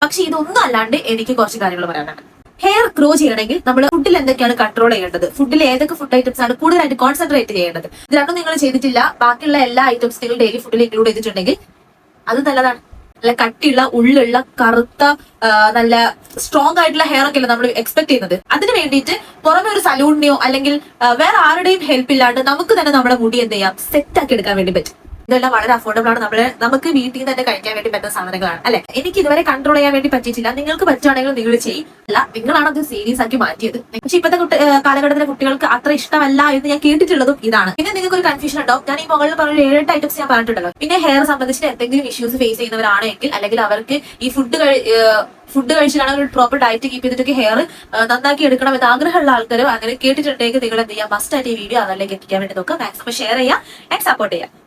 പക്ഷെ ഇതൊന്നും അല്ലാണ്ട് എനിക്ക് കുറച്ച് കാര്യങ്ങൾ പറയാനുണ്ട്. ഹെയർ ഗ്രോ ചെയ്യണമെങ്കിൽ നമ്മൾ ഫുഡിൽ എന്തൊക്കെയാണ് കൺട്രോൾ ചെയ്യേണ്ടത്, ഫുഡിൽ ഏതൊക്കെ ഫുഡ് ഐറ്റംസ് ആണ് കൂടുതലായിട്ട് കോൺസെൻട്രേറ്റ് ചെയ്യേണ്ടത്, ഇത് രണ്ടും നിങ്ങൾ ചെയ്തിട്ടില്ല, ബാക്കിയുള്ള എല്ലാ ഐറ്റംസ് നിങ്ങൾ ഡെയിലി ഫുഡിൽ ഇൻക്ലൂഡ് ചെയ്തിട്ടുണ്ടെങ്കിൽ അത് നല്ലതാണ്. നല്ല കട്ടിയുള്ള ഉള്ളുള്ള കറുത്ത നല്ല സ്ട്രോങ് ആയിട്ടുള്ള ഹെയർ ഒക്കെ അല്ലേ നമ്മൾ എക്സ്പെക്ട് ചെയ്യുന്നത്. അതിന് വേണ്ടിയിട്ട് പുറമെ ഒരു സലൂണിനെയോ അല്ലെങ്കിൽ വേറെ ആരുടെയും ഹെൽപ്പ് ഇല്ലാണ്ട് നമുക്ക് തന്നെ നമ്മുടെ മുടി എന്ത് ചെയ്യാം, സെറ്റ് ആക്കി എടുക്കാൻ വേണ്ടി പറ്റും. ഇതെല്ലാം വളരെ അഫോർഡബിൾ ആണ്, നമുക്ക് വീട്ടിൽ നിന്ന് തന്നെ കഴിക്കാൻ വേണ്ടി പറ്റുന്ന സാധനങ്ങളാണ് അല്ലെ. എനിക്ക് ഇതുവരെ കൺട്രോൾ ചെയ്യാൻ വേണ്ടി പറ്റിയിട്ടില്ല. നിങ്ങൾക്ക് പറ്റുകയാണെങ്കിൽ നിങ്ങൾ ചെയ്യില്ല, നിങ്ങളാണ് അത് സീരിയസ് ആക്കി മാറ്റിയത്. പക്ഷെ ഇപ്പോഴത്തെ കാലഘട്ടത്തിലെ കുട്ടികൾക്ക് അത്ര ഇഷ്ടമല്ല എന്ന് ഞാൻ കേട്ടിട്ടുള്ളതും ഇതാണ്. പിന്നെ നിങ്ങൾക്ക് ഒരു കൺഫ്യൂഷൻ ഉണ്ടാവും, ഞാൻ ഈ മുകളിൽ പറഞ്ഞ 7-8 ഐറ്റംസ് ഞാൻ പറഞ്ഞിട്ടുണ്ടല്ലോ. പിന്നെ ഹെയർ സംബന്ധിച്ച് എന്തെങ്കിലും ഇഷ്യൂസ് ഫേസ് ചെയ്യുന്നവരാണെങ്കിൽ അല്ലെങ്കിൽ അവർക്ക് ഈ ഫുഡ് കഴിച്ചിട്ടാണ് ഒരു പ്രോപ്പർ ഡയറ്റ് കീപ്പ് ചെയ്തിട്ടൊക്കെ ഹെയർ നന്നാക്കി എടുക്കണം എന്ന് ആഗ്രഹമുള്ള ആൾക്കാരും അങ്ങനെ കേട്ടിട്ടുണ്ടെങ്കിൽ നിങ്ങൾ എന്ത് ചെയ്യാം, മസ്റ്റ് ആയിട്ട് ഈ വീഡിയോ അതിലേക്ക് എത്തിക്കാൻ വേണ്ടി നോക്കുക. മാക്സിമം ഷെയർ ചെയ്യുക ആൻഡ് സപ്പോർട്ട് ചെയ്യുക.